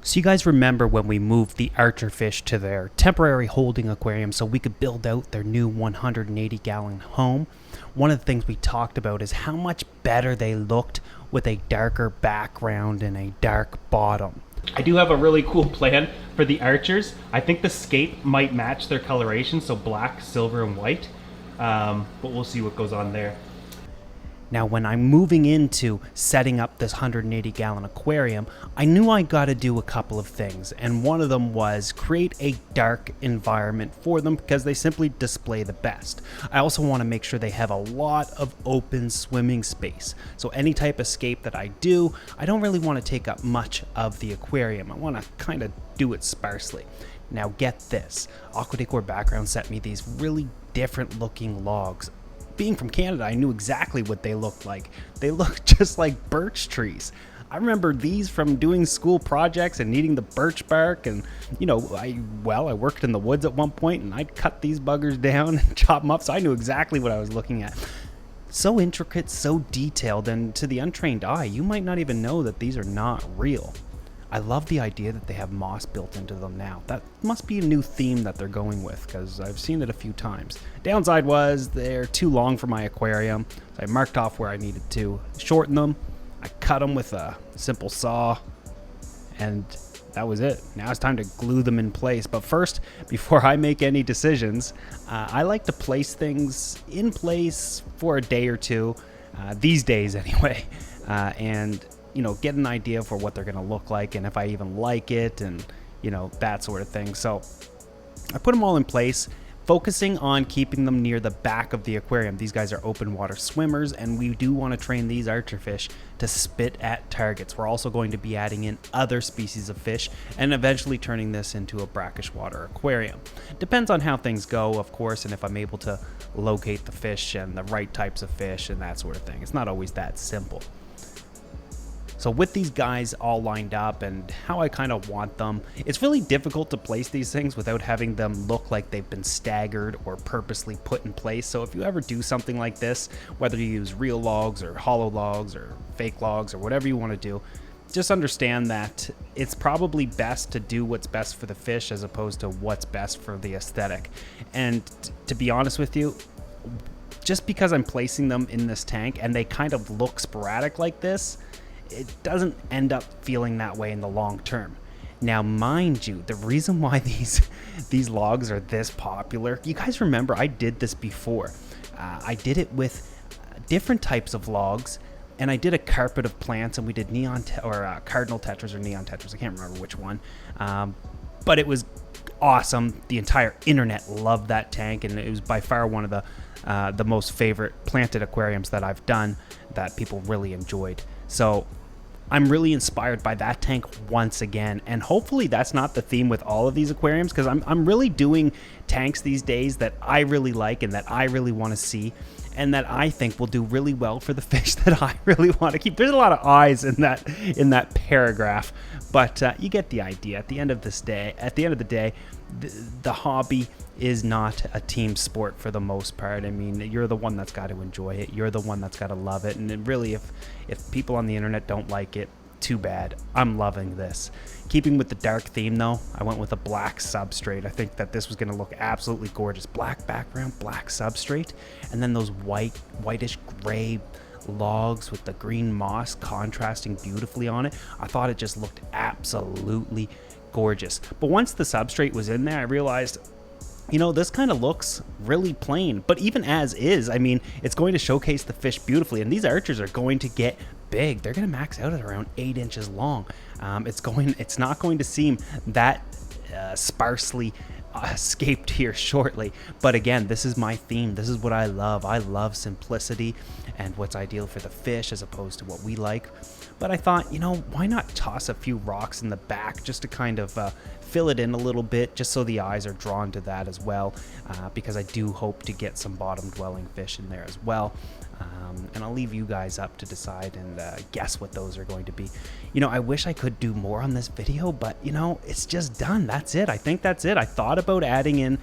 So you guys remember when we moved the archerfish to their temporary holding aquarium so we could build out their new 180-gallon home? One of the things we talked about is how much better they looked with a darker background and a dark bottom. I do have a really cool plan for the archers. I think the scape might match their coloration, so black, silver, and white. But we'll see what goes on there. Now, when I'm moving into setting up this 180-gallon aquarium, I knew I got to do a couple of things, and one of them was create a dark environment for them because they simply display the best. I also want to make sure they have a lot of open swimming space. So any type of scape that I do, I don't really want to take up much of the aquarium. I want to kind of do it sparsely. Now get this, Aqua Decor Background sent me these really different looking logs. Being from Canada, I knew exactly what they looked like. They look just like birch trees. I remember these from doing school projects and needing the birch bark, and I worked in the woods at one point and I'd cut these buggers down and chop them up, so I knew exactly what I was looking at. So intricate, so detailed, and to the untrained eye, you might not even know that these are not real. I love the idea that they have moss built into them now. That must be a new theme that they're going with, because I've seen it a few times. Downside was they're too long for my aquarium, so I marked off where I needed to shorten them. I cut them with a simple saw, and that was it. Now it's time to glue them in place. But first, before I make any decisions, I like to place things in place for a day or two, these days anyway, and get an idea for what they're going to look like and if I even like it and, that sort of thing. So I put them all in place, focusing on keeping them near the back of the aquarium. These guys are open water swimmers, and we do want to train these archerfish to spit at targets. We're also going to be adding in other species of fish and eventually turning this into a brackish water aquarium. Depends on how things go, of course, and if I'm able to locate the fish and the right types of fish and that sort of thing. It's not always that simple. So with these guys all lined up and how I kind of want them, it's really difficult to place these things without having them look like they've been staggered or purposely put in place. So if you ever do something like this, whether you use real logs or hollow logs or fake logs or whatever you want to do, just understand that it's probably best to do what's best for the fish as opposed to what's best for the aesthetic. And to be honest with you, just because I'm placing them in this tank and they kind of look sporadic like this, it doesn't end up feeling that way in the long term. Now, mind you, the reason why these logs are this popular, you guys remember I did this before. I did it with different types of logs, and I did a carpet of plants, and we did cardinal tetras or neon tetras. I can't remember which one, but it was awesome. The entire internet loved that tank, and it was by far one of the most favorite planted aquariums that I've done that people really enjoyed. So I'm really inspired by that tank once again, and hopefully that's not the theme with all of these aquariums, because I'm really doing tanks these days that I really like and that I really want to see and that I think will do really well for the fish that I really want to keep. There's a lot of eyes in that paragraph, but you get the idea. At the end of the day, the hobby is not a team sport for the most part. I mean, you're the one that's got to enjoy it. You're the one that's got to love it. And really, if people on the internet don't like it, too bad. I'm loving this. Keeping with the dark theme though, I went with a black substrate. I think that this was going to look absolutely gorgeous. Black background, black substrate, and then those whitish gray logs with the green moss contrasting beautifully on it. I thought it just looked absolutely gorgeous. But once the substrate was in there, I realized, this kind of looks really plain, but even as is, I mean, it's going to showcase the fish beautifully, and these archers are going to get big. They're going to max out at around 8 inches long. It's not going to seem that sparsely escaped here shortly, but again, this is my theme. This is what I love. I love simplicity and what's ideal for the fish as opposed to what we like. But I thought, why not toss a few rocks in the back just to kind of fill it in a little bit, just so the eyes are drawn to that as well, because I do hope to get some bottom dwelling fish in there as well. And I'll leave you guys up to decide and guess what those are going to be. I wish I could do more on this video, but it's just done. That's it. I think that's it. I thought about adding in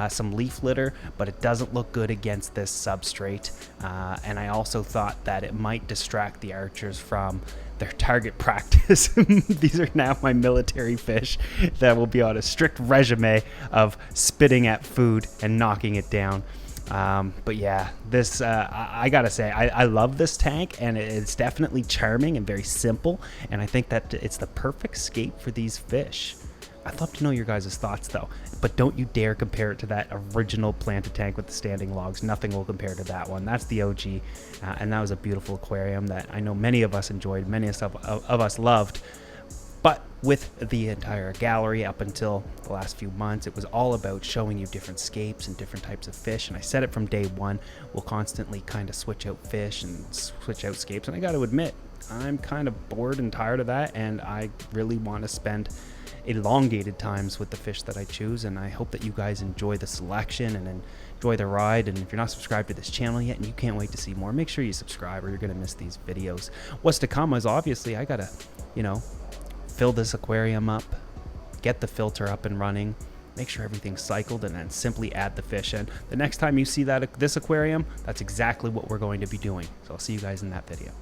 some leaf litter, but it doesn't look good against this substrate. And I also thought that it might distract the archers from their target practice. These are now my military fish that will be on a strict regimen of spitting at food and knocking it down. But yeah, this, I gotta say, I love this tank, and it's definitely charming and very simple, and I think that it's the perfect scape for these fish. I'd love to know your guys' thoughts though, but don't you dare compare it to that original planted tank with the standing logs. Nothing will compare to that one. That's the OG, and that was a beautiful aquarium that I know many of us enjoyed, many of us loved. But with the entire gallery up until the last few months, it was all about showing you different scapes and different types of fish. And I said it from day one, we'll constantly kind of switch out fish and switch out scapes. And I got to admit, I'm kind of bored and tired of that. And I really want to spend elongated times with the fish that I choose. And I hope that you guys enjoy the selection and enjoy the ride. And if you're not subscribed to this channel yet and you can't wait to see more, make sure you subscribe or you're going to miss these videos. What's to come is obviously I got to, fill this aquarium up, get the filter up and running, make sure everything's cycled, and then simply add the fish in. The next time you see this aquarium, that's exactly what we're going to be doing. So I'll see you guys in that video.